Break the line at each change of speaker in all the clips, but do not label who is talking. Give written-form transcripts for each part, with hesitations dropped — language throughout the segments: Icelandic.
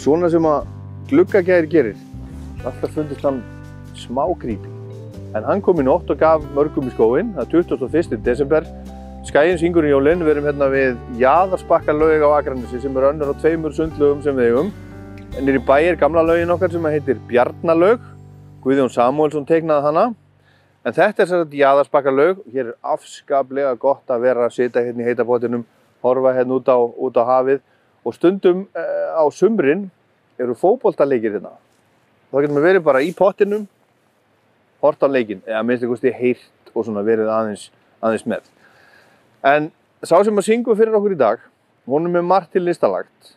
ekki svona sem að gluggagæðir gerir. Alltaf fundist hann smá creepy. En hann kom í nótt og gaf mörgum í skóginn, það er 21. desember. Skaginn syngur í jólin, við erum hérna við Jaðarsbakkalaug á Akranesi sem er önnur á 2 sundlaugum sem við eigum. En niðri í bæ er gamla laugin okkar sem heitir Bjarnalaug. Guðjón Samúelsson teiknaði hana. En þetta er sagt Jaðarsbakkalaug. Hér er afskaplega gott að vera að sitja hérna í heita pottinum, horfa hérna út á hafið. Og stundum á sumrin eru fótboltaleikir hérna. Þá getur maður verið bara í pottinum, hort á leikinn, eða minnst eitthvað heyrt og svona verið aðeins með. En sá sem að syngur fyrir okkur í dag, honum er margt til listalagt.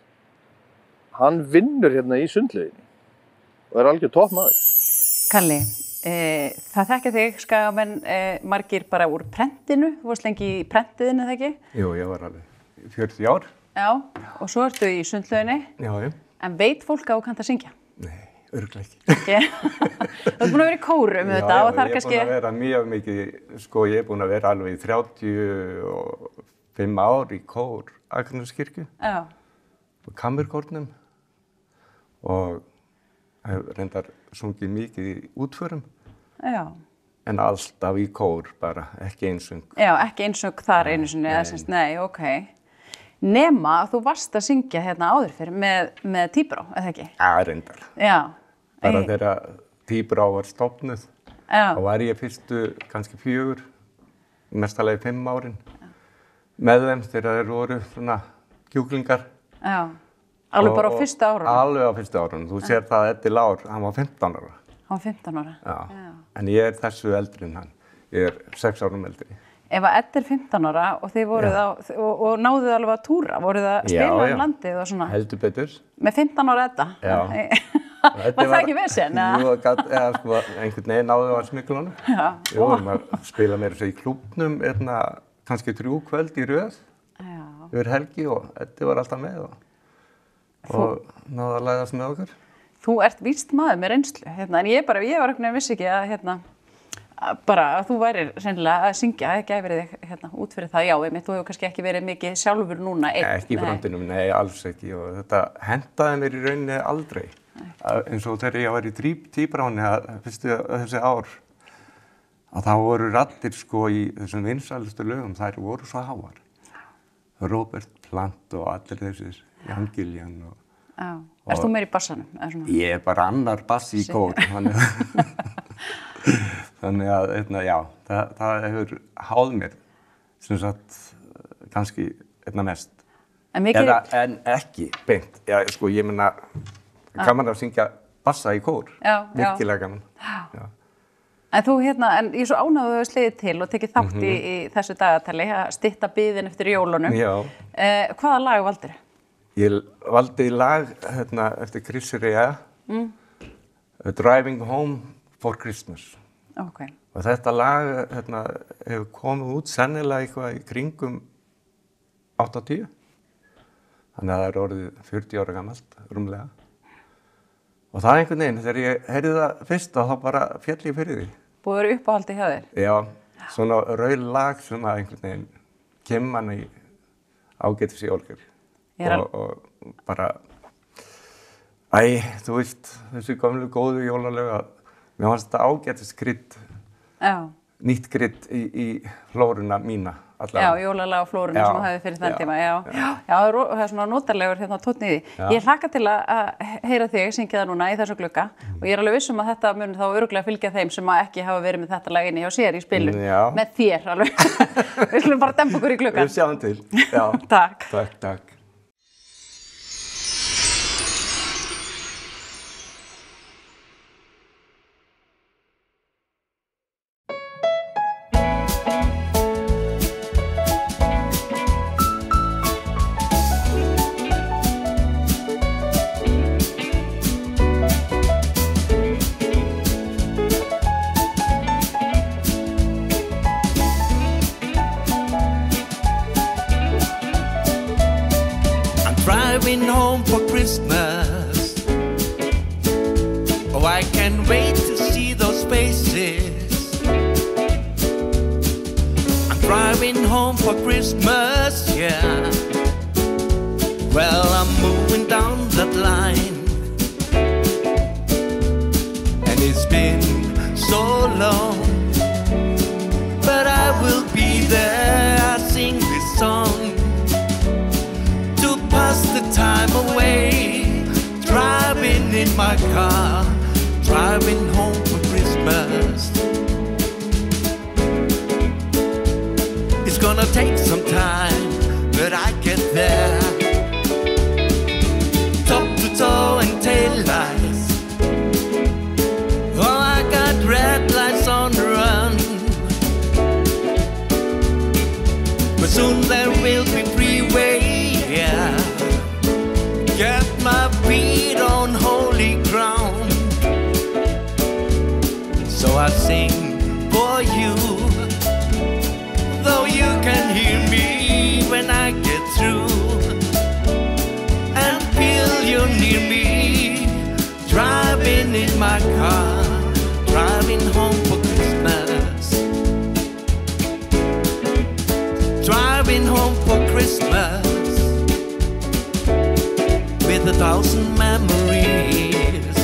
Hann vinnur hérna í sundlauginni og er algjör topp maður.
Kalli, það þekkja þig, skagamenn, margir bara úr prentinu. Þú varst lengi í prentiðinu, eða ekki?
Jú, ég var alveg 40 ár.
Já, og svo ertu í sundlauginni.
Já.
En veit fólk að þú kannt að syngja?
Nei, örugglega ekki.
Þú ert búin að vera í kórum þetta og það er kannski...
Já, ég er búin að vera mjög mikið, sko, ég er búin að vera alveg í 35 ár í kór Akraneskirkju.
Já.
Og kammerkórnum. Og hef reyndar sungið mikið í útförum.
Já.
En alltaf í kór bara, ekki einsöng.
Já, ekki einsöng þar einu sinni, eða semst, nei, ok. Nema að þú varst að syngja hérna áður fyrir með Tíbrá, eða ekki?
Já, reyndar.
Já.
Bara þegar Tíbrá var stofnuð, þá var ég fyrstu kannski 4, mestalagi 5 árin. Með þeim þegar þeir voru svona kjúklingar.
Já. Alveg bara á fyrsta árunum?
Alveg á fyrsta árunum. Þú sér það að Eddi Lár, hann var 15 ára.
Hann var 15 ára?
Já. En ég er þessu eldri en hann. Ég er 6 árum eldri.
Ef að Eddi er 15 ára og þið voruð og náðuð alveg að túra, voruð að spila landið og svona?
Heldur betur.
Með 15 ára Edda?
Já.
Var það ekki vesen?
Jú, einhvern veginn náðu að smygla honum.
Já.
Við vorum að spila meira í klúbbnum, kannski 3 kvöld í röð. Já. Yfir helgi og Eddi var alltaf með og náðu að læðast með okkur.
Þú ert víst maður með reynslu, en ég var einhvern veginn vissi ekki að bara að þú værir sennilega að syngja, ekki að verið þig út fyrir það, já, einmitt, þú hefur kannski ekki verið mikið sjálfur núna einn.
Ekki í framtíðinum, nei, alls ekki og þetta hentaði mér í rauninni aldrei. Eins og þegar ég var í Tíbráni fyrstu þessi ár, að þá voru raddir sko í þessum vinsælustu lögum, þær voru svo háar. Robert Plant og allir þessir, Jan Gillian og...
Já, erst þú meir í bassanum?
Ég er bara annar bass í kór, þannig að, já, það hefur háð mér, sem sagt, kannski mest. En ekki beint. Já, sko, ég meina, gaman að syngja bassa í kór.
Já.
Virkilega gaman. Já.
En þú, en ég er svo ánægður að sliðið til og tekið þátt í þessu dagatali, að stytta biðin eftir jólunum.
Já.
Hvaða lag valdirðu?
Ég valdi lag, eftir Chris Rea, Driving Home for Christmas.
Okay.
Og þetta lag hefur komið út sennilega eitthvað í kringum 80. Þannig að það er orðið 40 ára gamalt, rúmlega. Og það er einhvern veginn, þegar ég heyrði það fyrst þá bara féll ég fyrir því.
Búið að vera uppáhaldi hjá þér?
Já, svona raul lag sem að einhvern veginn kemur manni ágætis í jólgjöf. Og bara, þú veist, þessi gamlu góðu jólalög að mér fannst þetta ágætis krydd, nýtt krydd í flóruna mína allavega.
Já, jólalag á flóruna sem þú hefði fyrir þann tíma, já. Já, það er svona notalegur tónn í því. Ég hlakka til að heyra þig syngja það núna í þessu glugga og ég er alveg viss að þetta mun þá örugglega fylgja þeim sem ekki hafa verið með þetta lag inni hjá sér í spilum. Með þér alveg. Við skulum bara dempa okkur í gluggan.
Við sjáum til. Já.
Takk.
Takk.
Driving home for Christmas. Oh, I can't wait to see those faces. I'm driving home for Christmas, yeah. Well, I'm moving down that line, and it's been so long, but I will be there. I sing this song to pass the time away, driving in my car, driving home for Christmas. It's gonna take some time, but I get there. Top to toe and tail lights. Oh, I got red lights on the run, but soon there will be freeway. Yeah, get my feet on holy ground. So I sing for you, though you can hear me when I get through, and feel you near me, driving in my car, driving home for Christmas, driving home for Christmas, with 1,000 memories.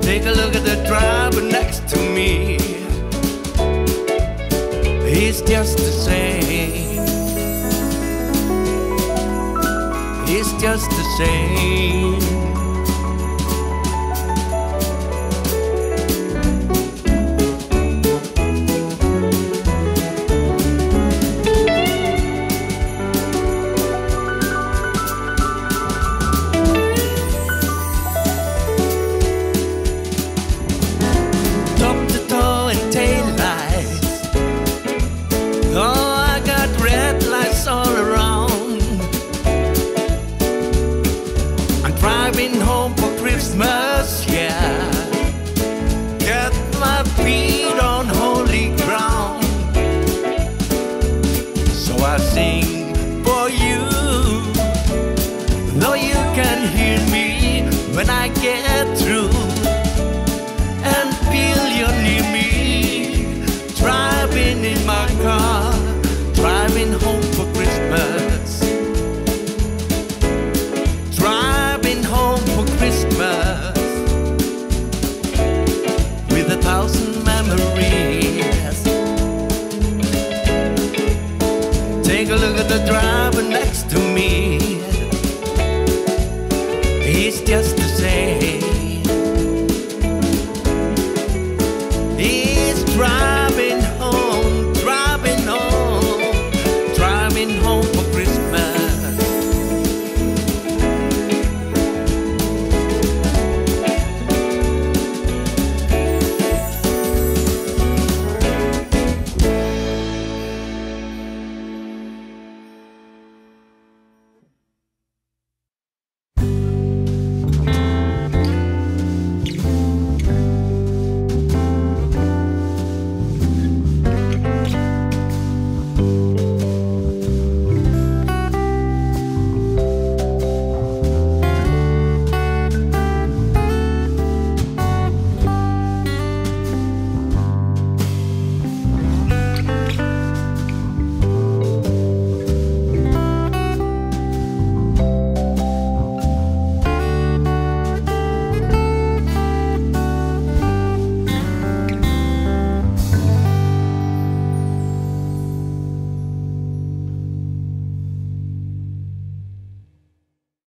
Take a look at the driver next to me. He's just the same. He's just the same. When I get through, and feel you near me, driving in my